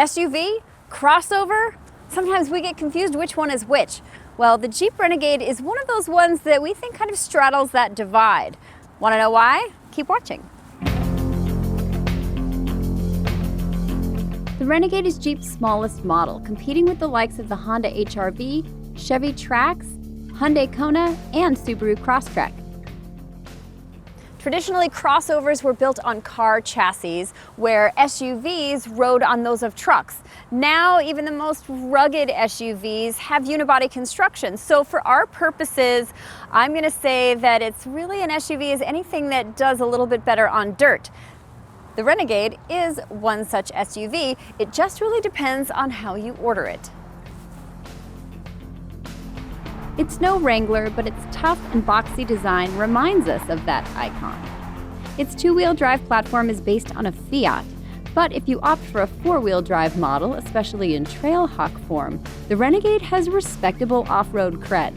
SUV? Crossover? Sometimes we get confused which one is which. Well, the Jeep Renegade is one of those ones that we think kind of straddles that divide. Want to know why? Keep watching. The Renegade is Jeep's smallest model, competing with the likes of the Honda HR-V, Chevy Trax, Hyundai Kona, and Subaru Crosstrek. Traditionally, crossovers were built on car chassis, where SUVs rode on those of trucks. Now, even the most rugged SUVs have unibody construction. So for our purposes, I'm going to say that it's really an SUV is anything that does a little bit better on dirt. The Renegade is one such SUV. It just really depends on how you order it. It's no Wrangler, but its tough and boxy design reminds us of that icon. Its two-wheel drive platform is based on a Fiat, but if you opt for a four-wheel drive model, especially in Trailhawk form, the Renegade has respectable off-road cred.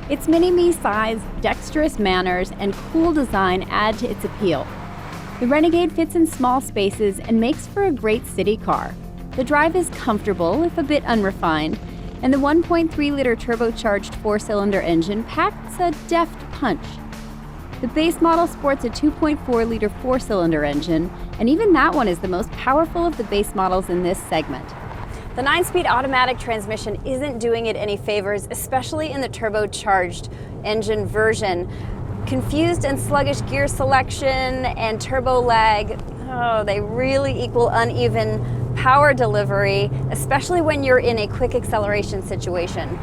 Its mini-me size, dexterous manners, and cool design add to its appeal. The Renegade fits in small spaces and makes for a great city car. The drive is comfortable, if a bit unrefined, and the 1.3-liter turbocharged four-cylinder engine packs a deft punch. The base model sports a 2.4-liter four-cylinder engine, and even that one is the most powerful of the base models in this segment. The 9-speed automatic transmission isn't doing it any favors, especially in the turbocharged engine version. Confused and sluggish gear selection and turbo lag, they really equal uneven power delivery, especially when you're in a quick acceleration situation.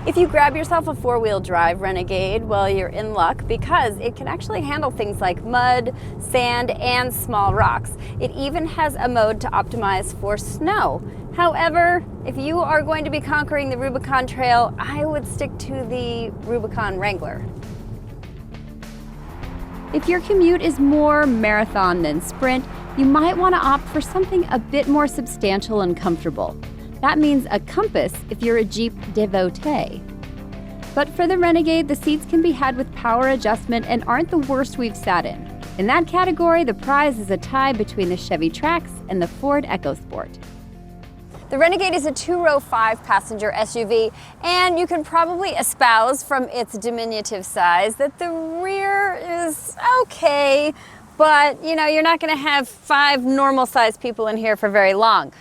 If you grab yourself a four-wheel drive Renegade, well, you're in luck because it can actually handle things like mud, sand, and small rocks. It even has a mode to optimize for snow. However, if you are going to be conquering the Rubicon Trail, I would stick to the Rubicon Wrangler. If your commute is more marathon than sprint, you might want to opt for something a bit more substantial and comfortable. That means a Compass if you're a Jeep devotee. But for the Renegade, the seats can be had with power adjustment and aren't the worst we've sat in. In that category, the prize is a tie between the Chevy Trax and the Ford EcoSport. The Renegade is a two-row, five-passenger SUV, and you can probably espouse from its diminutive size that the rear is okay, but you're not going to have five normal-sized people in here for very long.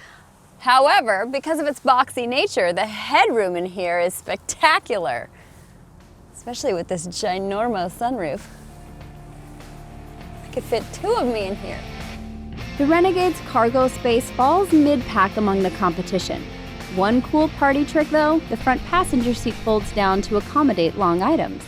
However, because of its boxy nature, the headroom in here is spectacular, especially with this ginormous sunroof. I could fit two of me in here. The Renegade's cargo space falls mid-pack among the competition. One cool party trick, though, the front passenger seat folds down to accommodate long items.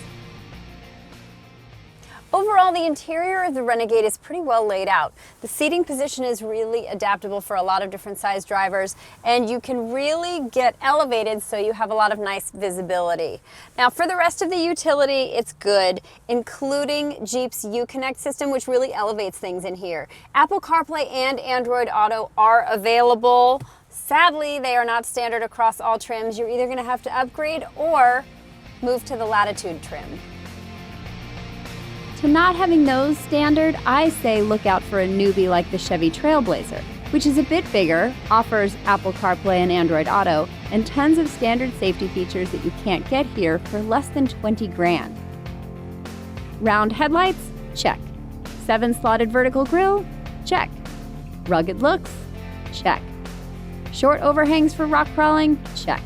Overall, the interior of the Renegade is pretty well laid out. The seating position is really adaptable for a lot of different size drivers, and you can really get elevated so you have a lot of nice visibility. Now, for the rest of the utility, it's good, including Jeep's Uconnect system, which really elevates things in here. Apple CarPlay and Android Auto are available. Sadly, they are not standard across all trims. You're either going to have to upgrade or move to the Latitude trim. To not having those standard, I say look out for a newbie like the Chevy Trailblazer, which is a bit bigger, offers Apple CarPlay and Android Auto, and tons of standard safety features that you can't get here for less than 20 grand. Round headlights? Check. 7-slotted vertical grille? Check. Rugged looks? Check. Short overhangs for rock crawling? Check.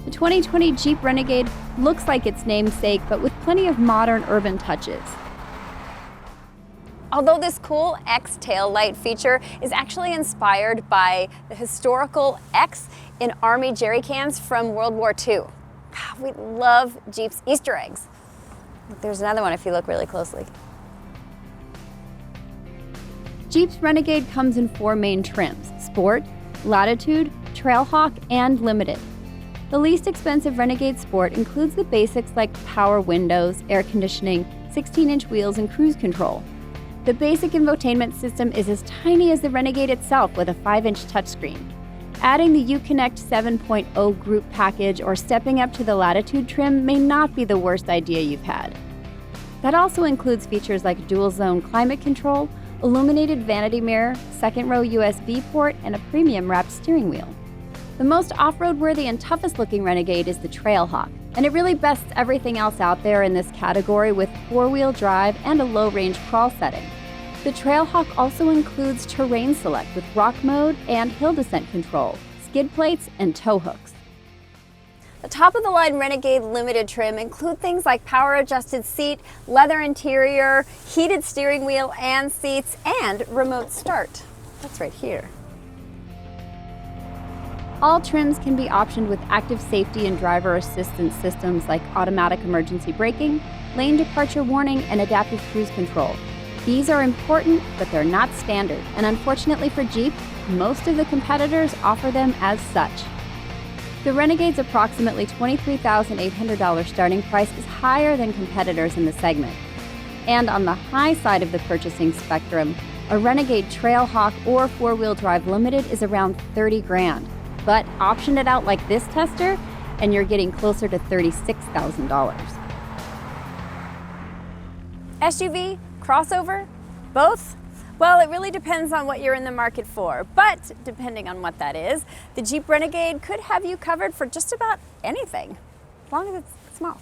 The 2020 Jeep Renegade looks like its namesake, but with plenty of modern urban touches. Although this cool X tail light feature is actually inspired by the historical X in Army jerry cans from World War II. We love Jeep's Easter eggs. There's another one if you look really closely. Jeep's Renegade comes in 4 main trims: Sport, Latitude, Trailhawk, and Limited. The least expensive Renegade Sport includes the basics like power windows, air conditioning, 16-inch wheels, and cruise control. The basic infotainment system is as tiny as the Renegade itself with a 5-inch touchscreen. Adding the Uconnect 7.0 group package or stepping up to the Latitude trim may not be the worst idea you've had. That also includes features like dual-zone climate control, illuminated vanity mirror, second row USB port, and a premium wrapped steering wheel. The most off-road worthy and toughest looking Renegade is the Trailhawk, and it really bests everything else out there in this category with four-wheel drive and a low-range crawl setting. The Trailhawk also includes terrain select with rock mode and hill descent control, skid plates, and tow hooks. The top-of-the-line Renegade Limited trim include things like power-adjusted seat, leather interior, heated steering wheel and seats, and remote start. That's right here. All trims can be optioned with active safety and driver assistance systems like automatic emergency braking, lane departure warning, and adaptive cruise control. These are important, but they're not standard, and unfortunately for Jeep, most of the competitors offer them as such. The Renegade's approximately $23,800 starting price is higher than competitors in the segment. And on the high side of the purchasing spectrum, a Renegade Trailhawk or four-wheel drive Limited is around $30,000. But option it out like this tester, and you're getting closer to $36,000. SUV? Crossover? Both? Well, it really depends on what you're in the market for. But depending on what that is, the Jeep Renegade could have you covered for just about anything, as long as it's small.